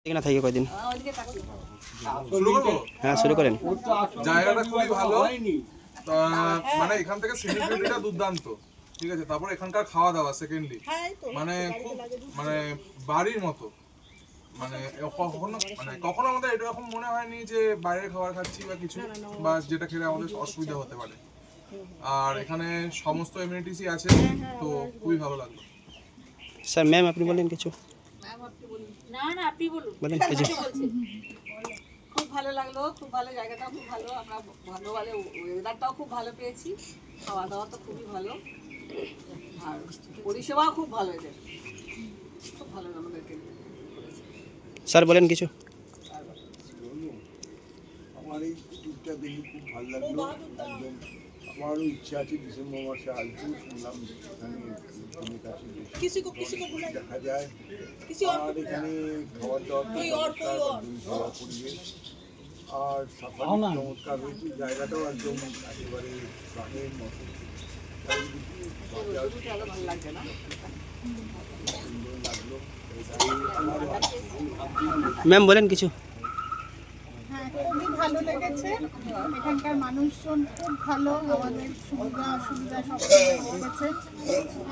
এখানে থাকি কয়দিন? শুরু করবো? হ্যাঁ, শুরু করেন। জায়গাটা খুবই ভালো, মানে এখান থেকে সিনিরিটিটা দুর্দান্ত, ঠিক আছে। তারপর এখানকার খাওয়া দাওয়া সেকেন্ডলি মানে খুব মানে বাড়ির মতো, মানে কখনো আমাদের এরকম মনে হয়নি যে বাইরের খাবার খাচ্ছি বা কিছু, বা যেটা খেলে আমাদের অসুবিধা হতে পারে। আর এখানে সমস্ত এমিনিটিসই আছে, তো খুবই ভালো লাগলো। স্যার, ম্যাম আপনি বলেন কিছু। না না আপনি বলুন। বলেন কিছু। খুব ভালো লাগলো, খুব ভালো, জায়গাটাও খুব ভালো, আমরা ভালো ভালো ওয়েদারটাও খুব ভালো পেয়েছি, খাওয়া দাওয়া তো খুবই ভালো, আর পরিষেবাও খুব ভালো, এদের খুব ভালো আমাদেরকে। স্যার বলেন কিছু। আমার এই ট্যুরটা দেখে খুব ভালো লাগলো। একদম আমারও ইচ্ছা আছে ডিসেম্বর মাসে আসবো। শুনলাম এখানে কাছে দেখা যায়, আর এখানে খাবার দাবার ভালো পরিবেশ, আর সাফারি চমৎকার হয়েছে। জায়গাটাও একদম একেবারে প্রাণের মতো, সুন্দর লাগলো। ম্যাম বলেন কিছু। হ্যাঁ, খুবই ভালো লেগেছে। এখানকার মানুষজন খুব ভালো, আমাদের সুবিধা অসুবিধা সব লেগেছে।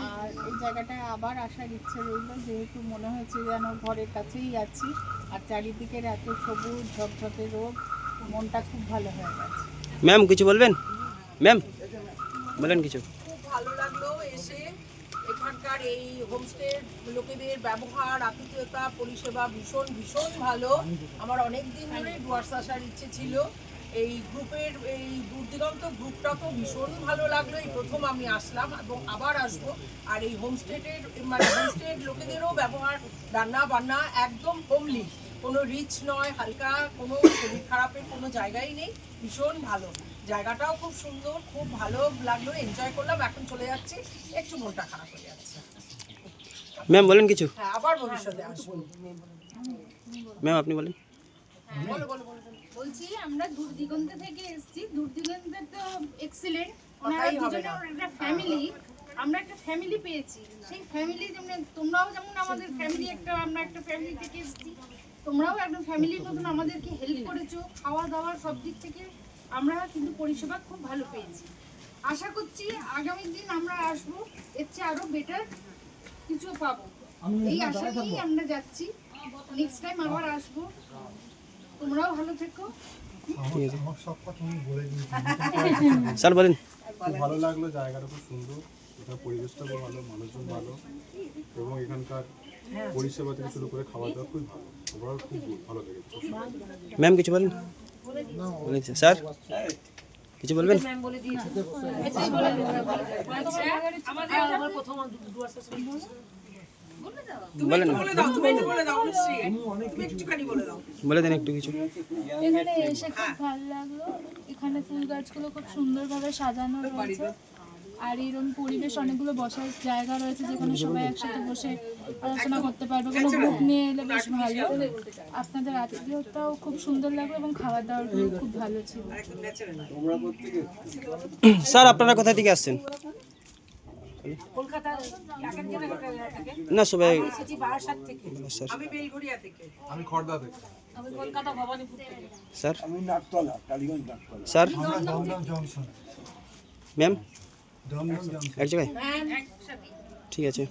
আর এই জায়গাটায় আবার আসার ইচ্ছে রইল, যেহেতু মনে হয়েছে যেন ঘরের কাছেই আছি, আর চারিদিকের এত সবুজ ঝকঝকে রোদ, মনটা খুব ভালো হয়ে গেছে। ম্যাম কিছু বলবেন? ম্যাম বলেন কিছু। খুব ভালো লাগলো এসে। এখানকার এই হোমস্টের লোকেদের ব্যবহার, আতিথেয়তা, পরিষেবা ভীষণ ভীষণ ভালো। আমার অনেক দিন ধরে ডুয়ার্স আসার ইচ্ছে ছিল। এই গ্রুপের এই দূরদিগন্ত গ্রুপটা তো ভীষণ ভালো লাগলো, এই প্রথম আমি আসলাম এবং আবার আসবো। আর এই হোমস্টের মানে হোমস্টের লোকেদেরও ব্যবহার, রান্না বান্না একদম হোমলি, কোনো রিচ নয়, হালকা, কোনো শরীর খারাপের কোনো জায়গাই নেই, ভীষণ ভালো। জায়গাটাও খুব সুন্দর, খুব ভালো লাগলো, এনজয় করলাম। এখন চলে যাচ্ছি, একটু মনটা খারাপ হয়ে যাচ্ছে। ম্যাম বলেন কিছু। হ্যাঁ, আবার ভবিষ্যতে আসবো। ম্যাম আপনি বলেন। বলো বলো বলো। বলছি, আমরা দূর দিগন্ত থেকে এসেছি, দূর দিগন্তের তো এক্সিলেন্ট, ওনারা কথাই হবে দুজনে না। একটা ফ্যামিলি, আমরা একটা ফ্যামিলি পেয়েছি। সেই ফ্যামিলি যেমন তোমরাও, যেমন আমাদের ফ্যামিলি একটা, আমরা একটা ফ্যামিলি থেকে এসেছি, তোমরাও একটা ফ্যামিলির মতন আমাদেরকে হেল্প করেছো, খাওয়া দাওয়া সব দিক থেকে আমরা কিন্তু পরিষেবা খুব ভালো পেয়েছি। আশা করছি আগামী দিন আমরা আসবো, এর চেয়ে আরো বেটার কিছু পাবো, এই আশা নিয়েই আমরা যাচ্ছি। নেক্সট টাইম আবার আসবো, তোমরাও ভালো থেকো। আমার সব কথা আমি বলে দিয়েছি। স্যার বলেন। খুব ভালো লাগলো, জায়গাটা খুব সুন্দর, এখানে পরিবেশটা খুব ভালো, মানুষজন ভালো, এবং এখানকার পরিষেবা থেকে শুরু করে খাওয়া দাওয়া খুব ভালো, ওভারঅল খুব ভালো লেগেছে। ম্যাম কিছু বলেন। বলেন স্যার কিছু বলবেন। ম্যাম বলে দিয়েছে। আমার প্রথম ডুয়ার্স বলেন না, বলে দাও, তুমি একটু বলে দাও, অনুশ্রী, তুমি একটুখানি বলে দাও। বলে দেন একটু কিছু। এখানে এসে খুব ভালো লাগলো। এখানে ফুল গাছগুলো খুব সুন্দরভাবে সাজানো রয়েছে, আর এরকম পরিবেশ, অনেকগুলো বসার জায়গা রয়েছে যেখানে সবাই একসাথে বসে আলোচনা করতে পারবে। কোনো গ্রুপ নিয়ে এলে বেশ ভালো। আপনাদের আতিথেয়তাও খুব সুন্দর লাগলো এবং খাওয়া দাওয়াগুলো খুব ভালো ছিল। স্যার আপনারা কোথা থেকে আসছেন? কলকাতা থেকে, না সবাই এসেছি বারাসাত থেকে। স্যার। আমি বেলঘরিয়া থেকে। আমি খড়দা থেকে। আমি কলকাতা ভবানীপুর থেকে। স্যার। আমি Naktala, Tollygunge Naktala. Sir. Dumdum junction. Ma'am Dumdum junction. এক জায়গায়? ঠিক আছে।